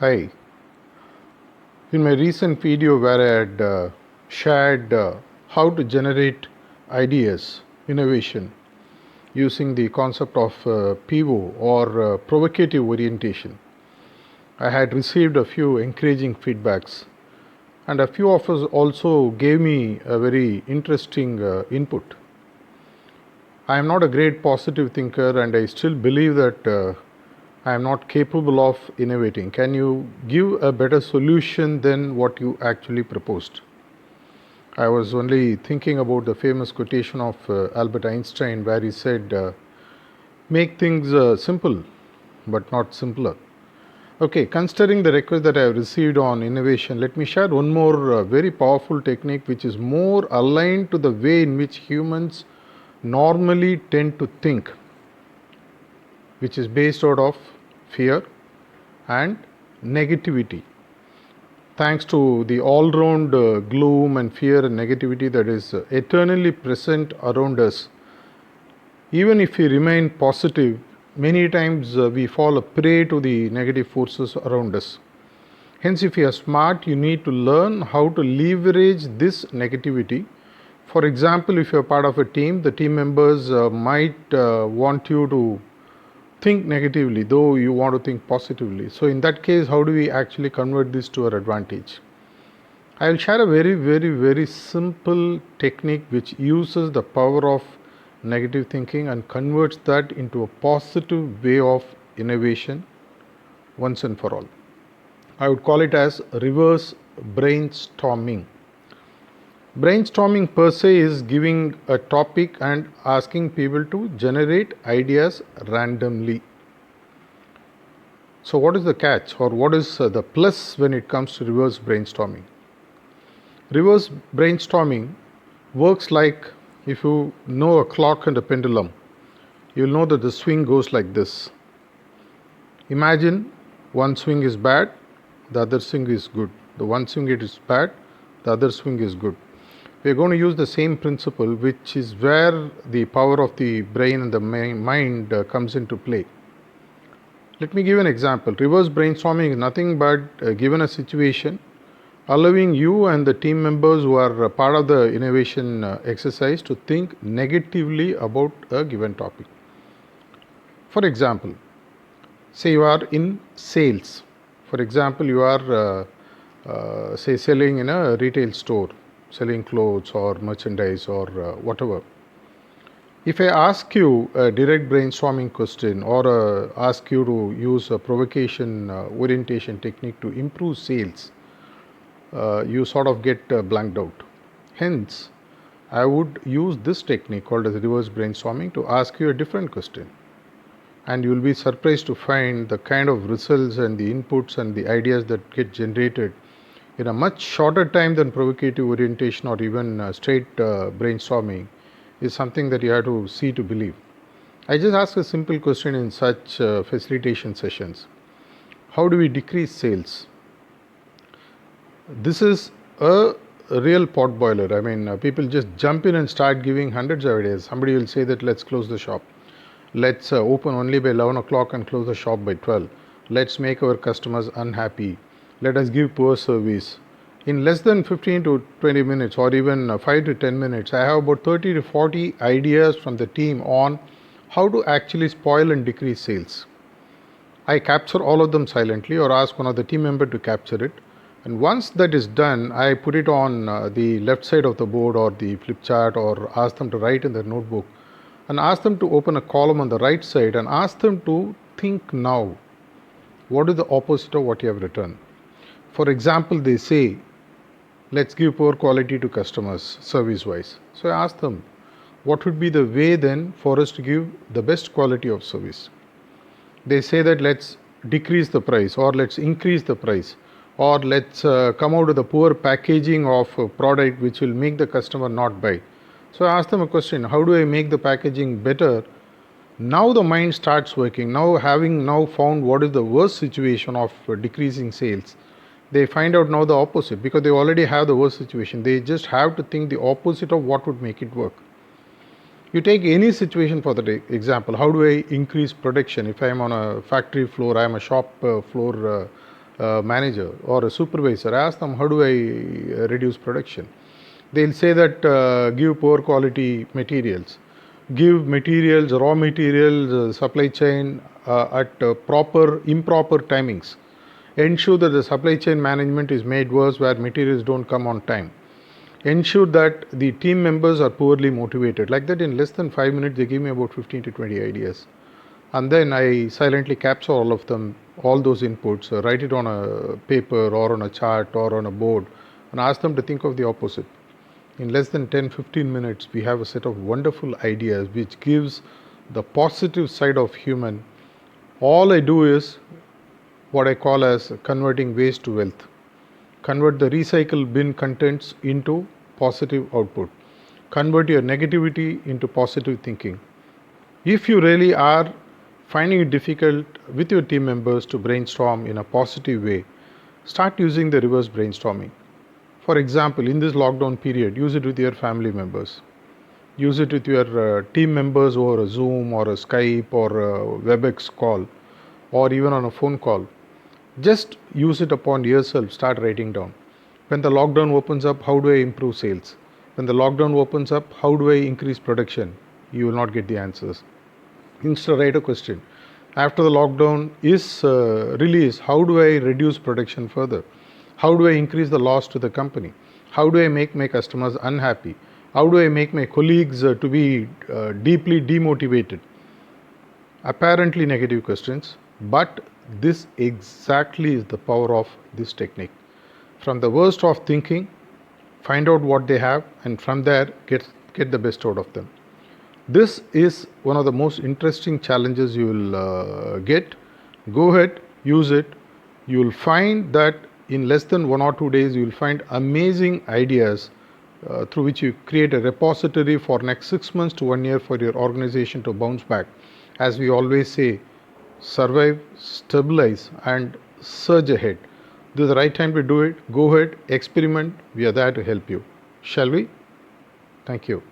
Hi. In my recent video where I had shared how to generate ideas, innovation, using the concept of PIVO or provocative orientation, I had received a few encouraging feedbacks, and a few of us also gave me a very interesting input. I am not a great positive thinker, and I still believe that I am not capable of innovating. Can you give a better solution than what you actually proposed? I was only thinking about the famous quotation of Albert Einstein where he said, make things simple but not simpler. Okay, considering the request that I have received on innovation, let me share one more very powerful technique which is more aligned to the way in which humans normally tend to think, which is based out of fear and negativity. Thanks to the all-round gloom and fear and negativity that is eternally present around us, even if we remain positive, many times we fall a prey to the negative forces around us. Hence, if you are smart, you need to learn how to leverage this negativity. For example, if you are part of a team, the team members might want you to think negatively, though you want to think positively. So in that case, how do we actually convert this to our advantage? I will share a very simple technique which uses the power of negative thinking and converts that into a positive way of innovation once and for all. I would call it as reverse brainstorming. Brainstorming per se is giving a topic and asking people to generate ideas randomly. So what is the catch, or what is the plus when it comes to reverse brainstorming? Reverse brainstorming works like if you know a clock and a pendulum, you'll know that the swing goes like this. Imagine one swing is bad, the other swing is good. The one swing it is bad, the other swing is good. We are going to use the same principle, which is where the power of the brain and the mind comes into play. Let me give an example. Reverse brainstorming is nothing but given a situation, allowing you and the team members who are part of the innovation exercise to think negatively about a given topic. For example, say you are in sales. For example, you are say selling in a retail store, selling clothes or merchandise or whatever. If I ask you a direct brainstorming question or ask you to use a provocation orientation technique to improve sales, you sort of get blanked out. Hence, I would use this technique called as reverse brainstorming to ask you a different question. And you will be surprised to find the kind of results and the inputs and the ideas that get generated in a much shorter time than provocative orientation or even straight brainstorming is something that you have to see to believe. I just ask a simple question in such facilitation sessions. How do we decrease sales? This is a real pot boiler. I mean, people just jump in and start giving hundreds of ideas. Somebody will say that let's close the shop. Let's open only by 11 o'clock and close the shop by 12. Let's make our customers unhappy. Let us give poor service. In less than 15 to 20 minutes or even 5 to 10 minutes, I have about 30 to 40 ideas from the team on how to actually spoil and decrease sales. I capture all of them silently or ask one of the team members to capture it. And once that is done, I put it on the left side of the board or the flip chart or ask them to write in their notebook and ask them to open a column on the right side and ask them to think now. What is the opposite of what you have written? For example, they say, let's give poor quality to customers service wise. So I ask them, what would be the way then for us to give the best quality of service? They say that let's decrease the price or let's increase the price or let's come out with a poor packaging of a product which will make the customer not buy. So I ask them a question, how do I make the packaging better? Now the mind starts working. Now having now found what is the worst situation of decreasing sales, they find out now the opposite because they already have the worst situation. They just have to think the opposite of what would make it work. You take any situation for the example, how do I increase production? If I am on a factory floor, I am a shop floor manager or a supervisor, I ask them, how do I reduce production? They'll say that give poor quality materials, give materials, raw materials, supply chain at improper timings. Ensure that the supply chain management is made worse where materials don't come on time. Ensure that the team members are poorly motivated. Like that, in less than 5 minutes, they give me about 15 to 20 ideas. And then I silently capture all of them, all those inputs, write it on a paper or on a chart or on a board, and ask them to think of the opposite. In less than 10-15 minutes, we have a set of wonderful ideas which gives the positive side of human. All I do is what I call as converting waste to wealth. Convert the recycle bin contents into positive output. Convert your negativity into positive thinking. If you really are finding it difficult with your team members to brainstorm in a positive way, start using the reverse brainstorming. For example, in this lockdown period, use it with your family members. Use it with your team members over a Zoom or a Skype or a WebEx call or even on a phone call. Just use it upon yourself, start writing down. When the lockdown opens up, how do I improve sales? When the lockdown opens up, how do I increase production? You will not get the answers. Instead, write a question. After the lockdown is released, how do I reduce production further? How do I increase the loss to the company? How do I make my customers unhappy? How do I make my colleagues to be deeply demotivated? Apparently negative questions, but this exactly is the power of this technique. From the worst of thinking, find out what they have, and from there get the best out of them. This is one of the most interesting challenges you will get. Go ahead, use it. You will find that in less than 1 or 2 days, you will find amazing ideas through which you create a repository for next 6 months to 1 year for your organization to bounce back. As we always say, survive, stabilize, and surge ahead. This is the right time to do it. Go ahead, experiment. We are there to help you. Shall we? Thank you.